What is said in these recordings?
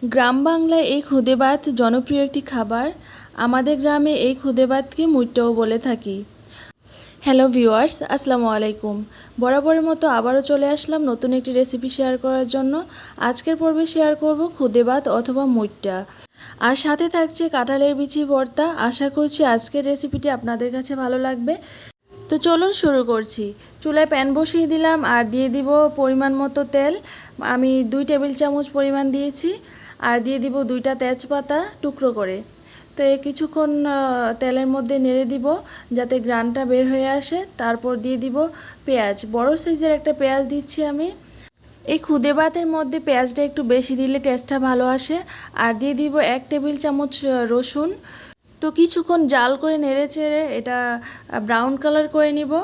গ্রাম বাংলায় এই খুদে ভাত জনপ্রিয় একটি খাবার। আমাদের গ্রামে এই খুদে ভাতকে মুইট্টাও বলে থাকি। হ্যালো ভিউয়ার্স, আসসালামু আলাইকুম। বরাবরের মতো আবারও চলে আসলাম নতুন একটি রেসিপি শেয়ার করার জন্য। আজকের পর্বে শেয়ার করব খুদে ভাত অথবা মুইট্টা, আর সাথে থাকছে কাঁঠালের বিচি ভর্তা। আশা করছি আজকের রেসিপিটি আপনাদের কাছে ভালো লাগবে। তো চলুন শুরু করছি। চুলায় প্যান বসিয়ে দিলাম আর দিয়ে দিব পরিমাণ মতো তেল। আমি 2 টেবিল চামচ পরিমাণ দিয়েছি। আর দিয়ে দিব 2টা তেজপাতা টুকরো করে। তো কিছুক্ষণ তেলের মধ্যে নেড়ে দিব যাতে ঘ্রাণটা বের হয়ে আসে। তারপর দিয়ে দিব পেঁয়াজ, বড় সাইজের একটা পেঁয়াজ দিচ্ছি আমি। এই খুদে ভাতের মধ্যে পেঁয়াজটা একটু বেশি দিলে টেস্টটা ভালো আসে। আর দিয়ে দিব 1 টেবিল চামচ রসুন। তো কিছুক্ষণ জাল করে নেড়ে চেড়ে এটা ব্রাউন কালার করে নিব।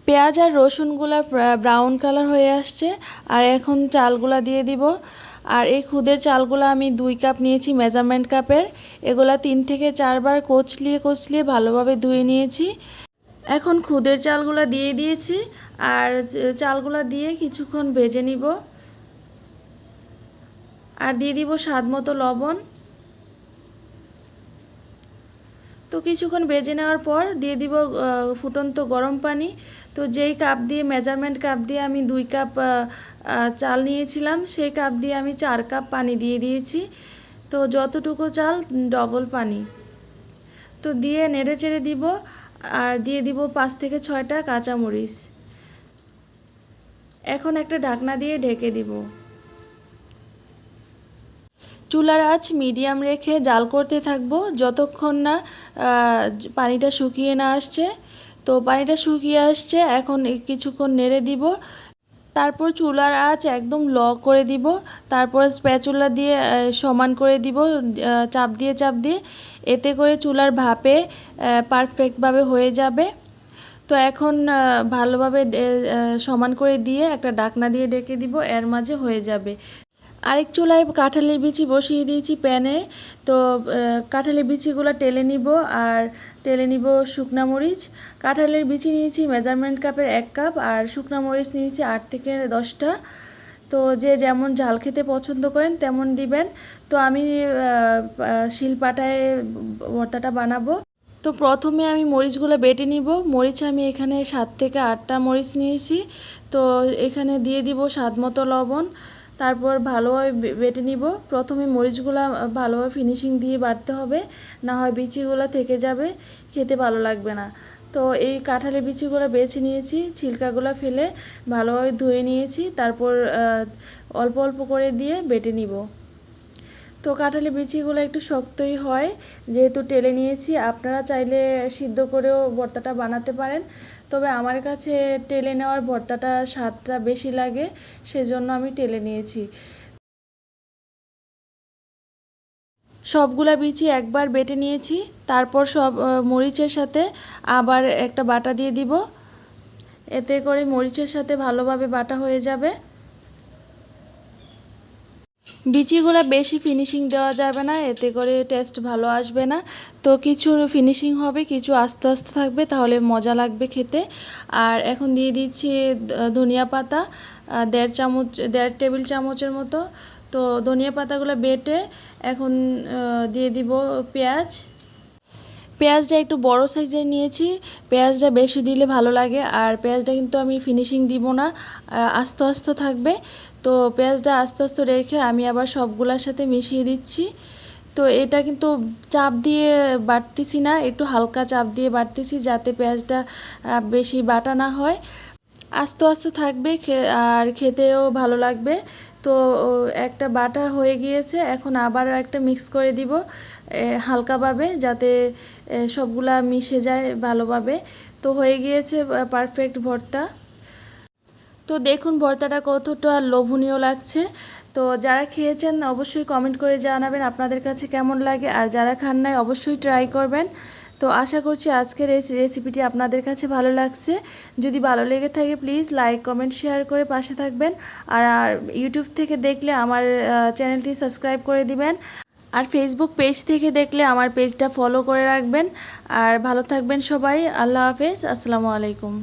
পেঁয়াজ আর রসুনগুলা ব্রাউন কালার হয়ে আসছে। আর এখন চালগুলা দিয়ে দিব। আর এই খুদের চালগুলো আমি 2 কাপ নিয়েছি মেজারমেন্ট কাপের। এগুলা 3 থেকে 4 বার কচলিয়ে ভালোভাবে ধুয়ে নিয়েছি। এখন খুদের চালগুলা দিয়ে দিয়েছি আর চালগুলা দিয়ে কিছুক্ষণ ভেজে নিব। আর দিয়ে দিব স্বাদ মতো লবণ। তো কিছুক্ষণ ভেজে নেওয়ার পর দিয়ে দিব ফুটন্ত গরম পানি। তো যেই কাপ দিয়ে মেজারমেন্ট কাপ দিয়ে আমি 2 কাপ চাল নিয়েছিলাম, সেই কাপ দিয়ে আমি 4 কাপ পানি দিয়ে দিয়েছি। তো যতটুকু চাল ডবল পানি। তো দিয়ে নেড়ে চেড়ে দিব। আর দিয়ে দিব 5 থেকে 6টা কাঁচামরিচ। এখন একটা ঢাকনা দিয়ে ঢেকে দিব। চুলার আঁচ মিডিয়াম রেখে জাল করতে থাকবো যতক্ষণ না পানিটা শুকিয়ে না আসছে। তো পানিটা শুকিয়ে আসছে, এখন কিছুক্ষণ নেড়ে দিব। তারপর চুলার আঁচ একদম লো করে দিব। তারপর স্প্যাচুলা দিয়ে সমান করে দিব, চাপ দিয়ে। এতে করে চুলার ভাপে পারফেক্টভাবে হয়ে যাবে। তো এখন ভালোভাবে সমান করে দিয়ে একটা ঢাকনা দিয়ে ঢেকে দিব, এর মাঝে হয়ে যাবে। আরেক চুলায় কাঁঠালের বিচি বসিয়ে দিয়েছি প্যানে। তো কাঁঠালের বিচিগুলো টেলে নিব। আর টেলে নিব শুকনা মরিচ। কাঁঠালের বিচি নিয়েছি মেজারমেন্ট কাপের 1 কাপ, আর শুকনা মরিচ নিয়েছি 8 থেকে 10টা। তো যে যেমন ঝাল খেতে পছন্দ করেন তেমন দিবেন। তো আমি শিলপাটায় ভর্তাটা বানাবো। তো প্রথমে আমি মরিচগুলো বেটে নিব। মরিচ আমি এখানে 7 থেকে 8টা মরিচ নিয়েছি। তো এখানে দিয়ে দিব স্বাদ মতো লবণ। তারপর ভালোভাবে বেটে নিব। প্রথমে মরিচগুলো ভালোভাবে ফিনিশিং দিয়ে বাটতে হবে, না হয় বিচিগুলো থেকে যাবে, খেতে ভালো লাগবে না। তো এই কাঁঠালের বিচিগুলো বেছে নিয়েছি, ছিলকাগুলো ফেলে ভালোভাবে ধুয়ে নিয়েছি। তারপর অল্প অল্প করে দিয়ে বেটে নিব। তো কাঁঠালের বিচিগুলো একটু শক্তই হয়, যেহেতু টেলে নিয়েছি। আপনারা চাইলে সিদ্ধ করেও ভর্তাটা বানাতে পারেন, তবে আমার কাছে টেলে নেওয়ার ভর্তাটা স্বাদটা বেশি লাগে, সেজন্য আমি টেলে নিয়েছি। সবগুলা বিচি একবার বেটে নিয়েছি। তারপর সব মরিচের সাথে আবার একটা বাটা দিয়ে দিব। এতে করে মরিচের সাথে ভালোভাবে বাটা হয়ে যাবে। বিচিগুলো বেশি ফিনিশিং দেওয়া যাবে না, এতে করে টেস্ট ভালো আসবে না। তো কিছু ফিনিশিং হবে, কিছু আস্তে আস্তে থাকবে, তাহলে মজা লাগবে খেতে। আর এখন দিয়ে দিচ্ছি ধনিয়া পাতা 1.5 টেবিল চামচের মতো। তো ধনিয়া পাতাগুলো বেটে এখন দিয়ে দিব পেঁয়াজ। পেঁয়াজটা একটু বড় সাইজের নিয়েছি। পেঁয়াজটা বেশি দিলে ভালো লাগে। আর পেঁয়াজটা কিন্তু আমি ফিনিশিং দিব না, আস্তে আস্তে থাকবে। তো পেঁয়াজটা আস্তে আস্তে রেখে আমি আবার সবগুলোর সাথে মিশিয়ে দিচ্ছি। তো এটা কিন্তু চাপ দিয়ে বাটতেছি না, একটু হালকা চাপ দিয়ে বাটতেছি, যাতে পেঁয়াজটা বেশি বাটা না হয়। আস্তে আস্তে থাকবে আর খেতেও ভালো লাগবে। তো একটা বাটা হয়ে গিয়েছে, এখন আবার একটা মিক্স করে দিব হালকাভাবে, যাতে সবগুলা মিশে যায় ভালোভাবে। তো হয়ে গিয়েছে পারফেক্ট ভর্তা। তো দেখুন ভর্তাটা কতটা লোভনীয় লাগছে। তো যারা খেয়েছেন অবশ্যই কমেন্ট করে জানাবেন আপনাদের কাছে কেমন লাগে, আর যারা খান নাই অবশ্যই ট্রাই করবেন। তো আশা করছি আজকের এই রেসিপিটি আপনাদের কাছে ভালো লাগছে। যদি ভালো লেগে থাকে প্লিজ লাইক কমেন্ট শেয়ার করে পাশে থাকবেন। আর ইউটিউব থেকে দেখলে আমার চ্যানেলটি সাবস্ক্রাইব করে দিবেন। আর ফেসবুক পেজ থেকে দেখলে আমার পেজটা ফলো করে রাখবেন। আর ভালো থাকবেন সবাই। আল্লাহ হাফেজ, আসসালামু আলাইকুম।